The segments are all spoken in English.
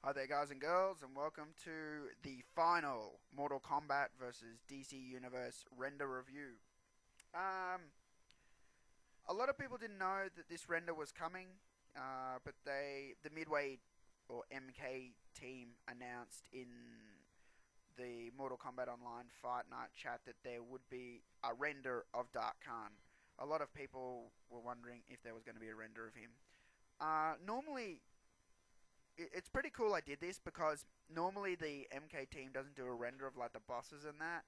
Hi there, guys and girls, and welcome to the final Mortal Kombat versus DC Universe render review. Um, a lot of people didn't know that this render was coming, but the Midway or MK team announced in the Mortal Kombat Online Fight Night chat that there would be a render of Kahn. A lot of people were wondering if there was going to be a render of him. Normally, it's pretty cool I did this because normally the MK team doesn't do a render of like the bosses and that,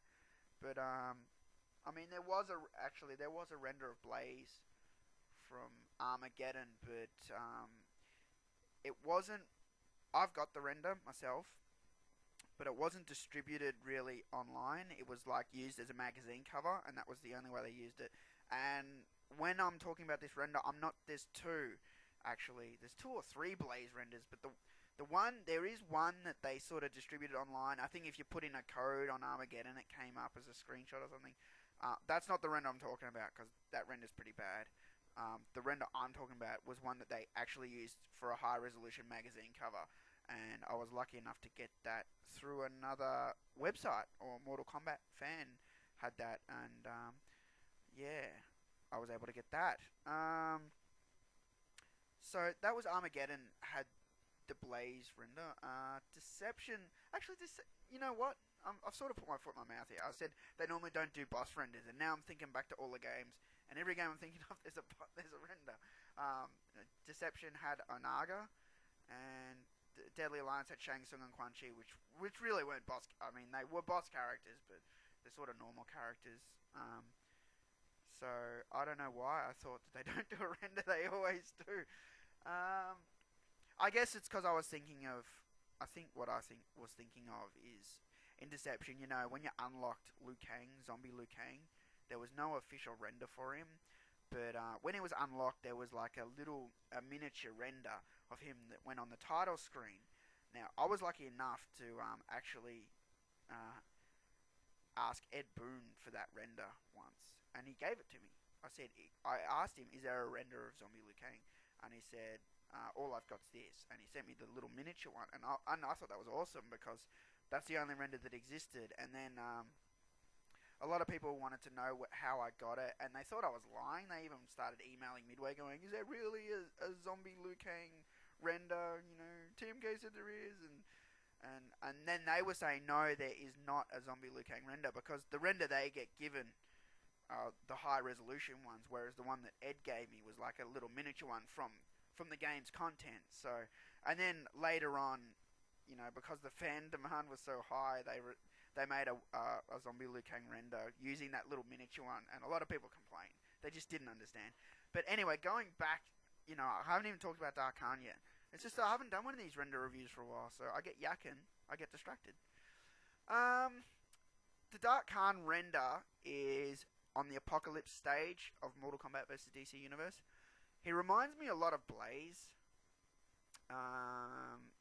but I mean there was a render of Blaze from Armageddon, but it wasn't. I've got the render myself, but it wasn't distributed really online. It was like used as a magazine cover, and that was the only way they used it. And when I'm talking about this render, I'm not. There's two actually. There's two or three Blaze renders, but the one there is one that they sort of distributed online. I think if you put in a code on Armageddon, it came up as a screenshot or something. That's not the render I'm talking about because that render's pretty bad. The render I'm talking about was one that they actually used for a high resolution magazine cover, and I was lucky enough to get that through another website, or Mortal Kombat fan had that, and yeah, I was able to get that. So that was Armageddon had the Blaze render. Deception, actually, you know what? I've sort of put my foot in my mouth here. I said they normally don't do boss renders, and now I'm thinking back to all the games, and every game I'm thinking of, there's a render. Deception had Onaga, and Deadly Alliance had Shang Tsung and Quan Chi, which really weren't boss. I mean, they were boss characters, but they're sort of normal characters. So I don't know why I thought that they don't do a render. They always do. Um, I guess it's because I was thinking of. I think what I think was thinking of is in Deception. You know, when you unlocked Liu Kang, Zombie Liu Kang, there was no official render for him. But when it was unlocked, there was like a miniature render of him that went on the title screen. Now, I was lucky enough to actually uh, ask Ed Boon for that render once, and he gave it to me. I asked him, "Is there a render of Zombie Liu Kang?" And he said, "All I've got's this." And he sent me the little miniature one, and I thought that was awesome because that's the only render that existed. And then a lot of people wanted to know how I got it, and they thought I was lying. They even started emailing Midway going, "Is there really a Zombie Liu Kang render? You know, TMK said there is," and then they were saying no, there is not a Zombie Liu Kang render because the render they get given are the high resolution ones, whereas the one that Ed gave me was like a little miniature one from the game's content. So, and then later on, you know, because the fan demand was so high, they made a Zombie Liu Kang render using that little miniature one, and a lot of people complained. They just didn't understand. But anyway, going back, you know, I haven't even talked about Dark Khan yet. It's just I haven't done one of these render reviews for a while, so I get yakking, I get distracted. Um, the Dark Khan render is on the Apocalypse stage of Mortal Kombat vs. DC Universe. He reminds me a lot of Blaze. Um,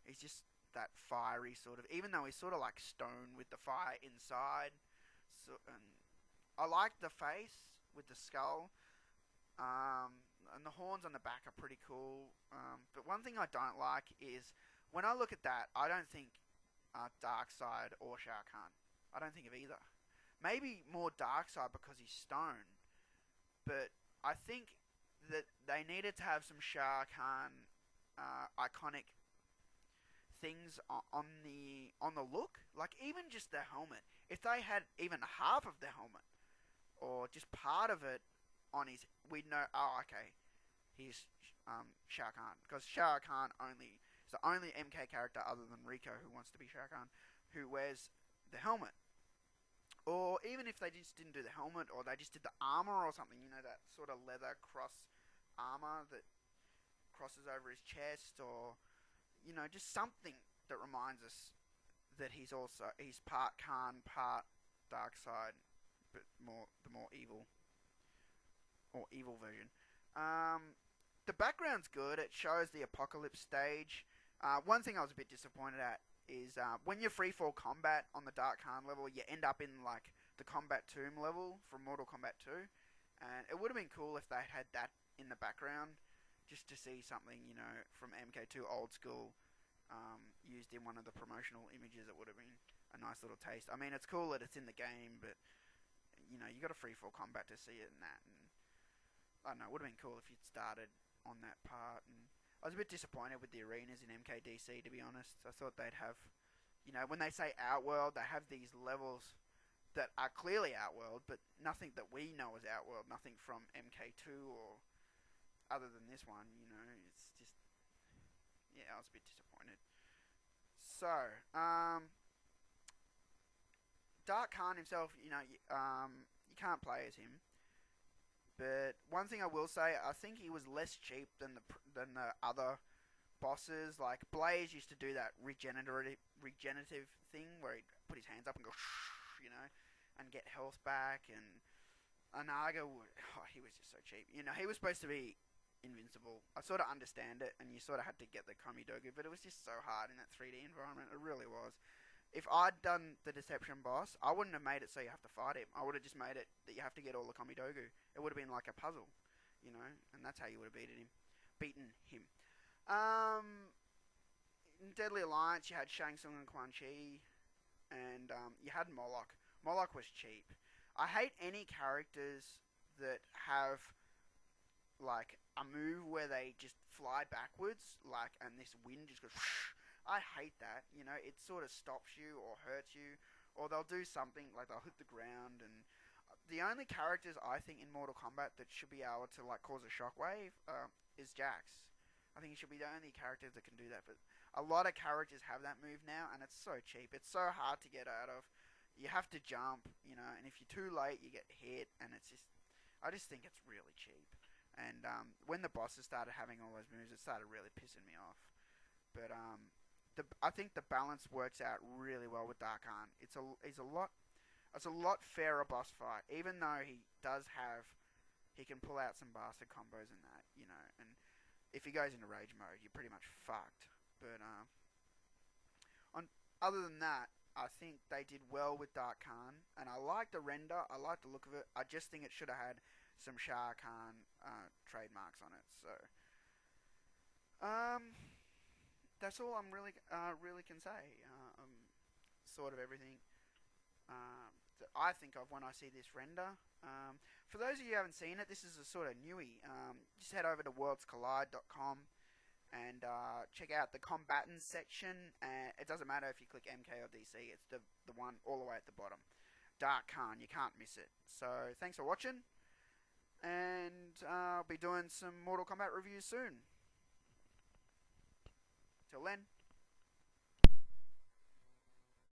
he's just that fiery sort of, even though he's sort of like stone with the fire inside. So, and I like the face with the skull. And the horns on the back are pretty cool. But one thing I don't like is when I look at that, I don't think Darkseid or Shao Kahn. I don't think of either. Maybe more Darkseid because he's stone, but I think that they needed to have some Shao Kahn iconic things on the look. Like even just the helmet. If they had even half of the helmet or just part of it on his, we'd know. Oh, okay, he's Shao Kahn because Shao Kahn only is the only MK character other than Rico who wants to be Shao Kahn who wears the helmet. Or even if they just didn't do the helmet, or they just did the armor or something, you know, that sort of leather cross armor that crosses over his chest, or you know, just something that reminds us that he's part Khan, part dark side, but more evil or evil version. Um, the background's good. It shows the apocalypse stage. One thing I was a bit disappointed at is when you freefall combat on the Dark Khan level, you end up in like the Combat Tomb level from Mortal Kombat 2, and it would have been cool if they had that in the background, just to see something, you know, from MK2 old school used in one of the promotional images. It would have been a nice little taste. I mean, it's cool that it's in the game, but you know, you got a free fall combat to see it and that. And I don't know, it would have been cool if you'd started on that part. And I was a bit disappointed with the arenas in MKDC, to be honest. I thought they'd have, you know, when they say Outworld, they have these levels that are clearly Outworld, but nothing that we know as Outworld. Nothing from MK2 or other than this one. You know, it's just, yeah, I was a bit disappointed. So, Dark Kahn himself, you know, you can't play as him. But one thing I will say, I think he was less cheap than the other bosses. Like Blaze used to do that regenerative thing where he'd put his hands up and go, you know, and get health back. And Anaga, he was just so cheap. You know, he was supposed to be invincible. I sort of understand it, and you sort of had to get the Kamidogu, but it was just so hard in that 3D environment. It really was. If I'd done the Deception boss, I wouldn't have made it so you have to fight him. I would have just made it that you have to get all the Kamidogu. It would have been like a puzzle, you know, and that's how you would have beaten him. In Deadly Alliance, you had Shang Tsung and Quan Chi, and you had Moloch. Moloch was cheap. I hate any characters that have like a move where they just fly backwards, like, and this wind just goes. I hate that. You know, it sort of stops you or hurts you, or they'll do something like they'll hit the ground. And the only characters I think in Mortal Kombat that should be able to like cause a shockwave is Jax. I think he should be the only character that can do that. But a lot of characters have that move now, and it's so cheap. It's so hard to get out of. You have to jump, you know, and if you're too late, you get hit, and it's just. I just think it's really cheap. And when the bosses started having all those moves, it started really pissing me off. But I think the balance works out really well with Dark Kahn. It's a lot fairer boss fight, even though he can pull out some bastard combos and that, you know. And if he goes into rage mode, you're pretty much fucked. But other than that, I think they did well with Dark Kahn, and I like the render. I like the look of it. I just think it should have had some Shah Kahn trademarks on it. So that's all I'm really can say. Sort of everything that I think of when I see this render. For those of you who haven't seen it, this is a sort of newie. Just head over to worldscollide.com and check out the combatants section. It doesn't matter if you click MK or DC. It's the one all the way at the bottom. Dark Kahn, you can't miss it. So thanks for watching, and I'll be doing some Mortal Kombat reviews soon. Till then.